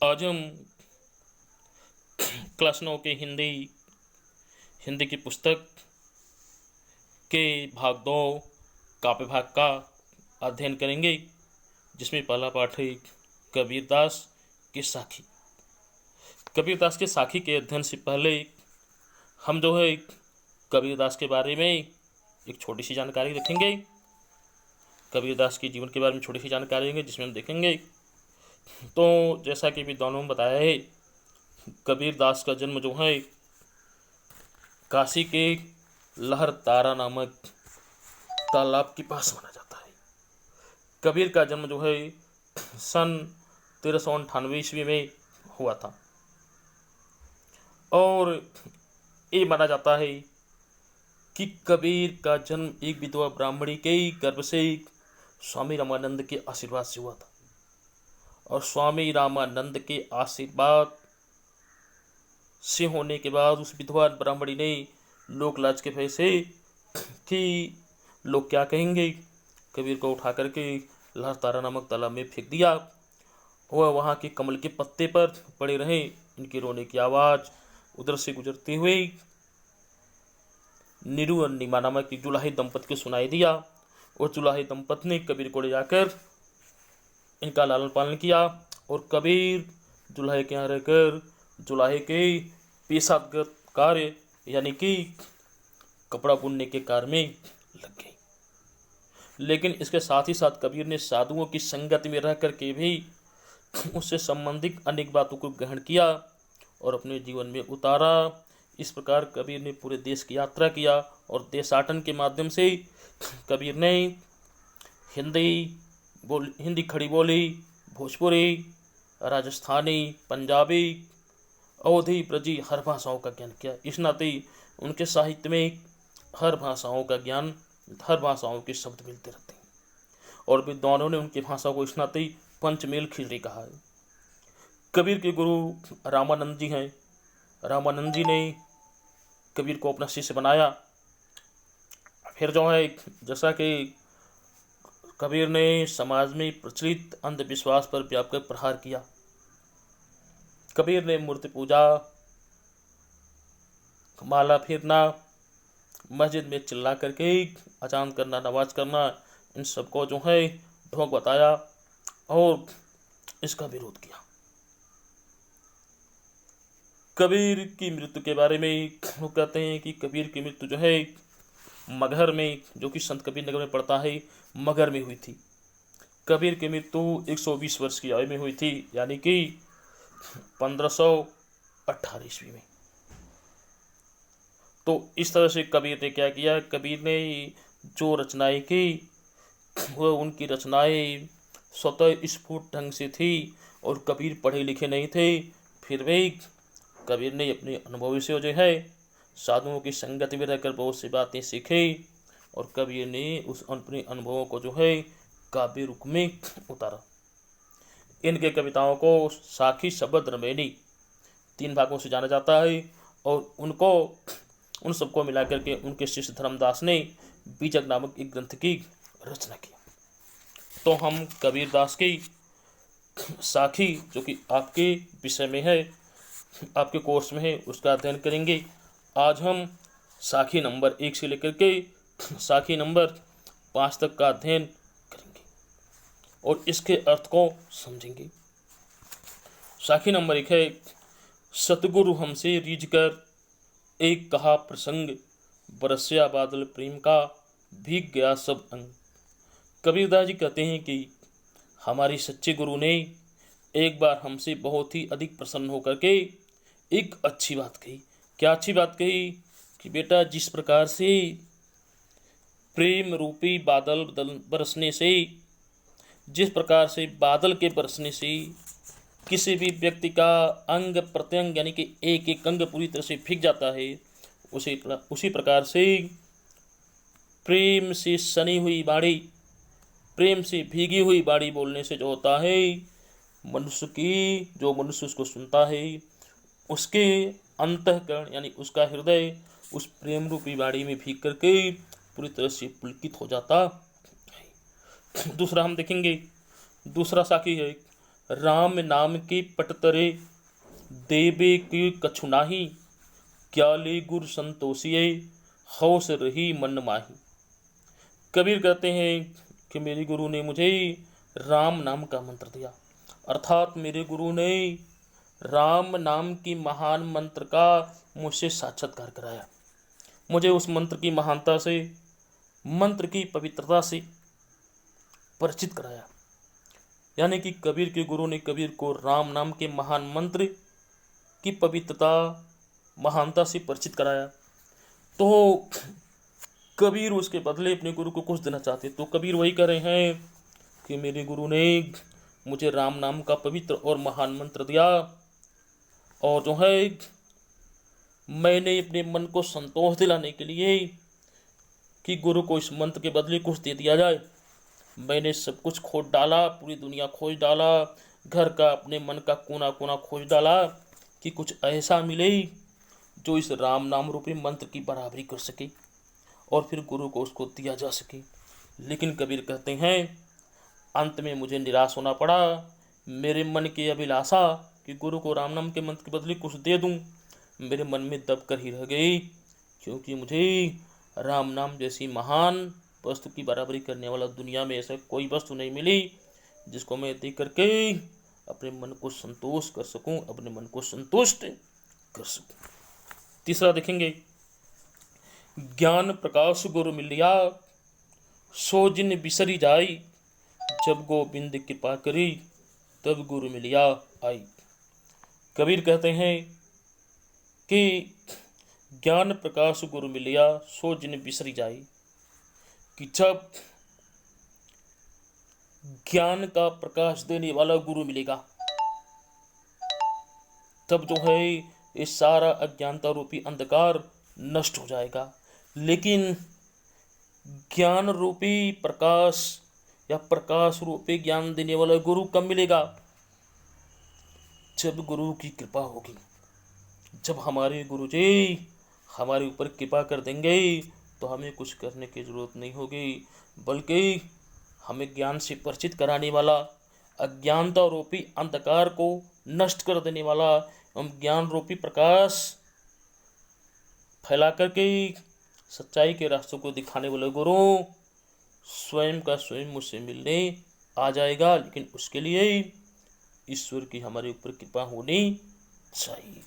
आज हम क्लास 9 के हिंदी हिंदी की पुस्तक के भाग 2 काव्य भाग का अध्ययन करेंगे, जिसमें पहला पाठ है कबीरदास के साखी। कबीरदास के साखी के अध्ययन से पहले हम जो है कबीरदास के बारे में एक छोटी सी जानकारी रखेंगे। कबीरदास के जीवन के बारे में छोटी सी जानकारी देंगे, जिसमें हम देखेंगे तो जैसा कि विद्वानों ने बताया है, कबीरदास का जन्म जो है काशी के लहर तारा नामक तालाब के पास माना जाता है। कबीर का जन्म जो है सन 1398 ईस्वी में हुआ था और ये माना जाता है कि कबीर का जन्म एक विधवा ब्राह्मणी के गर्भ से स्वामी रामानंद के आशीर्वाद से हुआ था और स्वामी रामानंद के आशीर्वाद से होने के बाद उस विधवा ब्राह्मणी ने लोक लाज के भय से कि लोग क्या कहेंगे, कबीर को उठा करके लहर तारा नामक तालाब में फेंक दिया। वह वहाँ के कमल के पत्ते पर पड़े रहे। इनके रोने की आवाज़ उधर से गुजरते हुए नीरू और नीमा नामक एक जुलाही दंपति को सुनाई दिया और जुलाही दंपति ने कबीर को ले जाकर इनका लालन पालन किया और कबीर जुलाहे के यहाँ रहकर जुलाहे के पेशागत कार्य यानी कि कपड़ा बुनने के कार्य में लग गई। लेकिन इसके साथ ही साथ कबीर ने साधुओं की संगत में रह करके भी उससे संबंधित अनेक बातों को ग्रहण किया और अपने जीवन में उतारा। इस प्रकार कबीर ने पूरे देश की यात्रा किया और देशाटन के माध्यम से कबीर ने हिंदी खड़ी बोली, भोजपुरी, राजस्थानी, पंजाबी, अवधी, ब्रजी हर भाषाओं का ज्ञान किया। इस नाते उनके साहित्य में हर भाषाओं के शब्द मिलते रहते हैं और विद्वानों ने उनकी भाषा को इस नाते पंचमेल खिचड़ी कहा है। कबीर के गुरु रामानंद जी हैं। रामानंद जी ने कबीर को अपना शिष्य बनाया। फिर जो है जैसा कि कबीर ने समाज में प्रचलित अंधविश्वास पर व्यापक प्रहार किया। कबीर ने मूर्ति पूजा, माला फेरना, मस्जिद में चिल्ला करके अजान करना, नमाज करना, इन सबको जो है ढोंग बताया और इसका विरोध किया। कबीर की मृत्यु के बारे में वो कहते हैं कि कबीर की मृत्यु जो है मगहर में, जो कि संत कबीर नगर में पड़ता है, मगहर में हुई थी। कबीर की मृत्यु 120 वर्ष की आयु में हुई थी, यानी कि 1518 ईस्वी में। तो इस तरह से कबीर ने क्या किया, कबीर ने जो रचनाएं की वह उनकी रचनाएं स्वतः स्फुट ढंग से थी और कबीर पढ़े लिखे नहीं थे। फिर भी कबीर ने अपने अनुभव से जो है साधुओं की संगति में रहकर बहुत सी बातें सीखी और कबीर ने उस अपने अनुभवों को जो है काव्य रूप में उतारा। इनके कविताओं को साखी, शबद, रमैनी 3 भागों से जाना जाता है और उन सबको मिलाकर के उनके शिष्य धर्मदास ने बीजक नामक एक ग्रंथ की रचना की। तो हम कबीरदास की साखी, जो कि आपके विषय में है, आपके कोर्स में है, उसका अध्ययन करेंगे। आज हम साखी नंबर 1 से लेकर के साखी नंबर 5 तक का अध्ययन करेंगे और इसके अर्थ को समझेंगे। साखी नंबर 1 है, सतगुरु हमसे रीझ कर एक कहा प्रसंग, बरस्या बादल प्रेम का भीग गया सब अंग। कबीरदास जी कहते हैं कि हमारे सच्चे गुरु ने एक बार हमसे बहुत ही अधिक प्रसन्न होकर के एक अच्छी बात कही। क्या अच्छी बात कही कि बेटा, जिस प्रकार से प्रेम रूपी बादल बरसने से, जिस प्रकार से बादल के बरसने से किसी भी व्यक्ति का अंग प्रत्यंग यानी कि एक एक अंग पूरी तरह से भीग जाता है, उसी प्रकार से प्रेम से सनी हुई बाड़ी, प्रेम से भीगी हुई बाड़ी बोलने से जो होता है, मनुष्य उसको सुनता है, उसके अंतःकरण यानी उसका हृदय उस प्रेम रूपी बाड़ी में भीग करके पूरी तरह से पुलकित हो जाता है। दूसरा हम देखेंगे, दूसरा साखी है, राम नाम के पटतरे देवे के कछु नाही, क्या ले गुर संतोषिए हौस रही मन माही। कबीर कहते हैं कि मेरे गुरु ने मुझे राम नाम का मंत्र दिया, अर्थात मेरे गुरु ने राम नाम की महान मंत्र का मुझसे साक्षात्कार कराया। मुझे उस मंत्र की महानता से, मंत्र की पवित्रता से परिचित कराया। यानी कि कबीर के गुरु ने कबीर को राम नाम के महान मंत्र की पवित्रता, महानता से परिचित कराया। तो कबीर उसके बदले अपने गुरु को कुछ देना चाहते, तो कबीर वही कह रहे हैं कि मेरे गुरु ने मुझे राम नाम का पवित्र और महान मंत्र दिया, और जो है मैंने अपने मन को संतोष दिलाने के लिए कि गुरु को इस मंत्र के बदले कुछ दे दिया जाए, मैंने सब कुछ खोज डाला, पूरी दुनिया खोज डाला, घर का, अपने मन का कोना कोना खोज डाला कि कुछ ऐसा मिले जो इस राम नाम रूपी मंत्र की बराबरी कर सके और फिर गुरु को उसको दिया जा सके। लेकिन कबीर कहते हैं अंत में मुझे निराश होना पड़ा। मेरे मन की अभिलाषा कि गुरु को राम नाम के मंत्र के बदले कुछ दे दूं, मेरे मन में दब कर ही रह गई, क्योंकि मुझे राम नाम जैसी महान वस्तु की बराबरी करने वाला दुनिया में ऐसा कोई वस्तु नहीं मिली जिसको मैं दे करके अपने मन को संतोष कर सकूं, अपने मन को संतुष्ट कर सकूं। तीसरा देखेंगे, ज्ञान प्रकाश गुरु मिलिया सो जिन बिसरी जाई, जब गोविंद कृपा करी तब गुरु मिलिया आई। कबीर कहते हैं कि ज्ञान प्रकाश गुरु मिलिया सो जिन बिसरी जाई, कि जब ज्ञान का प्रकाश देने वाला गुरु मिलेगा तब जो है ये सारा अज्ञानता रूपी अंधकार नष्ट हो जाएगा। लेकिन ज्ञान रूपी प्रकाश या प्रकाश रूपी ज्ञान देने वाला गुरु कब मिलेगा? जब गुरु की कृपा होगी, जब हमारे गुरु जी हमारे ऊपर कृपा कर देंगे तो हमें कुछ करने की जरूरत नहीं होगी, बल्कि हमें ज्ञान से परिचित कराने वाला, अज्ञानता रूपी अंधकार को नष्ट कर देने वाला एवं ज्ञान रूपी प्रकाश फैला करके सच्चाई के रास्तों को दिखाने वाले गुरु स्वयं का स्वयं मुझसे मिलने आ जाएगा। लेकिन उसके लिए ईश्वर की हमारे ऊपर कृपा होनी चाहिए।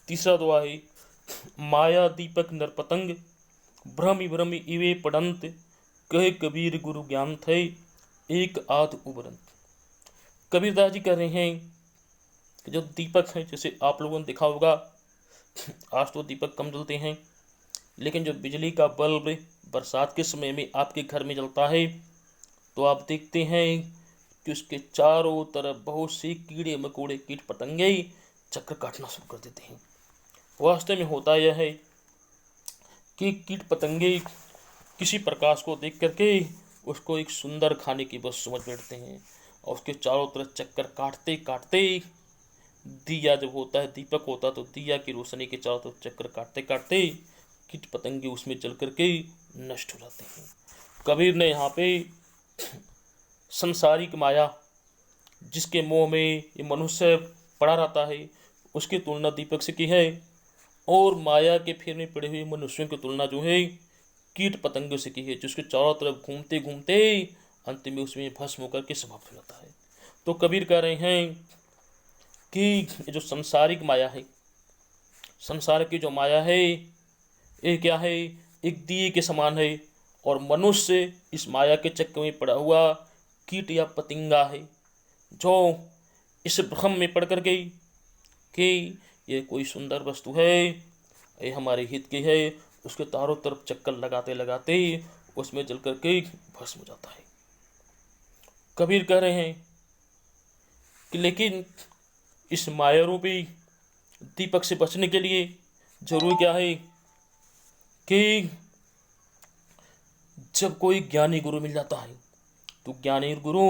तीसरा दुआ है, माया दीपक नरपतंग भ्रमि भ्रमि इवे पड़ंत, कहे कबीर गुरु ज्ञान थे एक आध उबरंत। कबीरदास जी कह रहे हैं कि जो दीपक है, जैसे आप लोगों ने देखा होगा आज तो दीपक कम जलते हैं, लेकिन जो बिजली का बल्ब बरसात के समय में आपके घर में जलता है तो आप देखते हैं कि उसके चारों तरफ बहुत से कीड़े मकोड़े, कीट पतंगे चक्कर काटना शुरू कर देते हैं। वास्तव में होता यह है कि कीट पतंगे किसी प्रकाश को देख करके उसको एक सुंदर खाने की बस समझ बैठते हैं और उसके चारों तरफ चक्कर काटते काटते, दिया जब होता है, दीपक होता है, तो दिया की रोशनी के चारों तरफ चक्कर काटते काटते कीट पतंगे उसमें जल करके नष्ट हो जाते हैं। कबीर ने यहाँ पे संसारिक माया, जिसके मोह में ये मनुष्य पड़ा रहता है, उसकी तुलना दीपक से की है, और माया के फेर में पड़े हुए मनुष्यों की तुलना जो है कीट पतंगों से की है, जिसके चारों तरफ घूमते घूमते अंत में उसमें भस्म होकर के समाप्त हो जाता है। तो कबीर कह रहे हैं कि जो संसारिक माया है, संसार की जो माया है ये क्या है, एक दिए के समान है, और मनुष्य इस माया के चक्कर में पड़ा हुआ कीट या पतंगा है, जो इस भ्रम में पड़ कर गई कि ये कोई सुंदर वस्तु है, ये हमारे हित की है, उसके चारों तरफ चक्कर लगाते लगाते उसमें जल करके भस्म हो जाता है। कबीर कह रहे हैं कि लेकिन इस माया रूपी दीपक से बचने के लिए जरूरी क्या है कि जब कोई ज्ञानी गुरु मिल जाता है तो ज्ञानी गुरु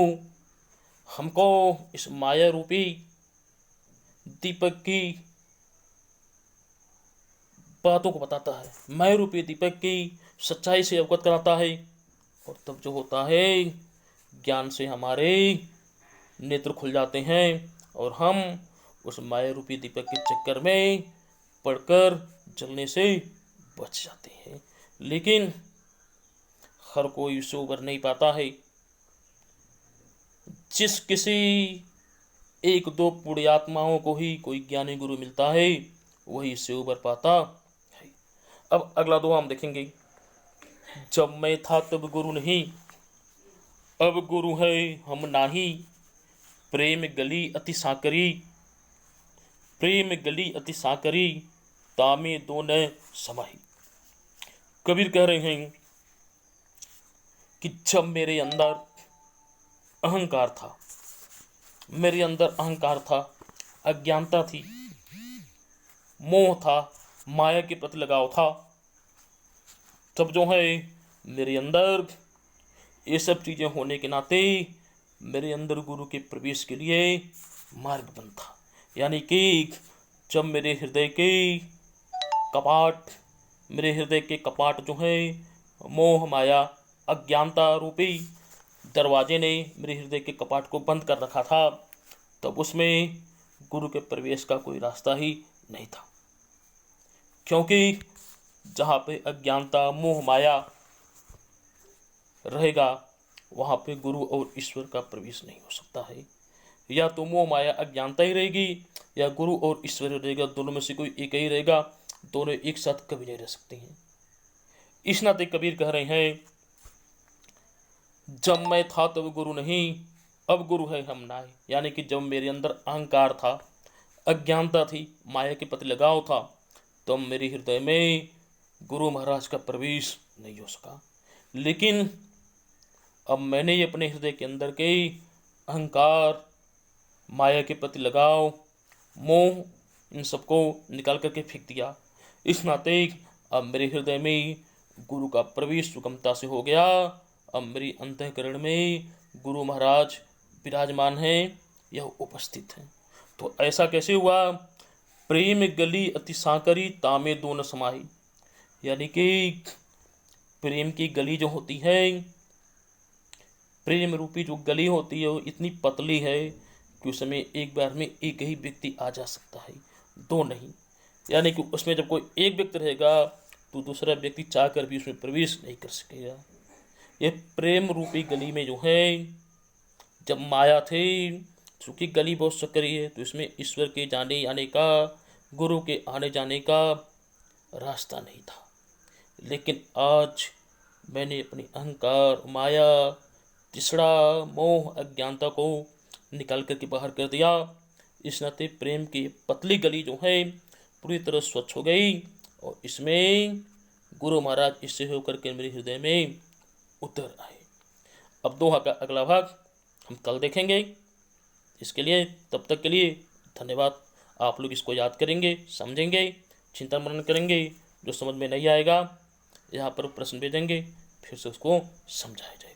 हमको इस माया रूपी दीपक की बातों को बताता है, माया रूपी दीपक की सच्चाई से अवगत कराता है, और तब जो होता है ज्ञान से हमारे नेत्र खुल जाते हैं और हम उस माया रूपी दीपक के चक्कर में पड़कर जलने से बच जाते हैं। लेकिन हर कोई उससे उबर नहीं पाता है। जिस किसी एक दो पुण्यात्माओं को ही कोई ज्ञानी गुरु मिलता है, वही इससे उबर पाता है। अब अगला दोहा हम देखेंगे। जब मैं था तब गुरु नहीं, अब गुरु है हम नाही। प्रेम गली अति साकरी, प्रेम गली अति साकरी, तामे दोन समाही। कबीर कह रहे हैं कि जब मेरे अंदर अहंकार था, मेरे अंदर अहंकार था, अज्ञानता थी, मोह था, माया के प्रति लगाव था, तब जो है मेरे अंदर ये सब चीज़ें होने के नाते मेरे अंदर गुरु के प्रवेश के लिए मार्ग बंद था। यानी कि जब मेरे हृदय के कपाट, मेरे हृदय के कपाट जो है मोह माया अज्ञानता रूपी दरवाजे ने मेरे हृदय के कपाट को बंद कर रखा था, तब उसमें गुरु के प्रवेश का कोई रास्ता ही नहीं था। क्योंकि जहाँ पे अज्ञानता मोह माया रहेगा, वहाँ पे गुरु और ईश्वर का प्रवेश नहीं हो सकता है। या तो मोह माया अज्ञानता ही रहेगी या गुरु और ईश्वर ही रहेगा, दोनों में से कोई एक ही रहेगा। दोनों एक साथ कभी नहीं रह सकते हैं। इस नाते कबीर कह रहे हैं, जब मैं था तब गुरु नहीं, अब गुरु है हम नाय। यानी कि जब मेरे अंदर अहंकार था, अज्ञानता थी, माया के प्रति लगाव था, तब मेरे हृदय में गुरु महाराज का प्रवेश नहीं हो सका। लेकिन अब मैंने ये अपने हृदय के अंदर के अहंकार, माया के प्रति लगाव, मोह, इन सबको निकाल करके फेंक दिया। इस नाते अब मेरे हृदय में गुरु का प्रवेश सुगमता से हो गया। अब मेरी अंतःकरण में गुरु महाराज विराजमान हैं, यह उपस्थित हैं। तो ऐसा कैसे हुआ? प्रेम गली अति साकरी, तामे दोन समाही। यानी कि प्रेम की गली जो होती है, प्रेम रूपी जो गली होती है, वो इतनी पतली है कि उसमें एक बार में एक ही व्यक्ति आ जा सकता है, दो नहीं। यानी कि उसमें जब कोई एक व्यक्ति रहेगा तो दूसरा व्यक्ति चाह कर भी उसमें प्रवेश नहीं कर सकेगा। ये प्रेम रूपी गली में जो है, जब माया थी, चूँकि गली बहुत सकरी है, तो इसमें ईश्वर के जाने आने का, गुरु के आने जाने का रास्ता नहीं था। लेकिन आज मैंने अपनी अहंकार, माया, तिसड़ा, मोह, अज्ञानता को निकाल करके बाहर कर दिया। इस नाते प्रेम की पतली गली जो है पूरी तरह स्वच्छ हो गई और इसमें गुरु महाराज इससे होकर के मेरे हृदय में उतर आए। अब दोहा का अगला भाग हम कल देखेंगे। इसके लिए तब तक के लिए धन्यवाद। आप लोग इसको याद करेंगे, समझेंगे, चिंतन मनन करेंगे। जो समझ में नहीं आएगा यहाँ पर प्रश्न भेजेंगे, फिर से उसको समझाया जाएगा।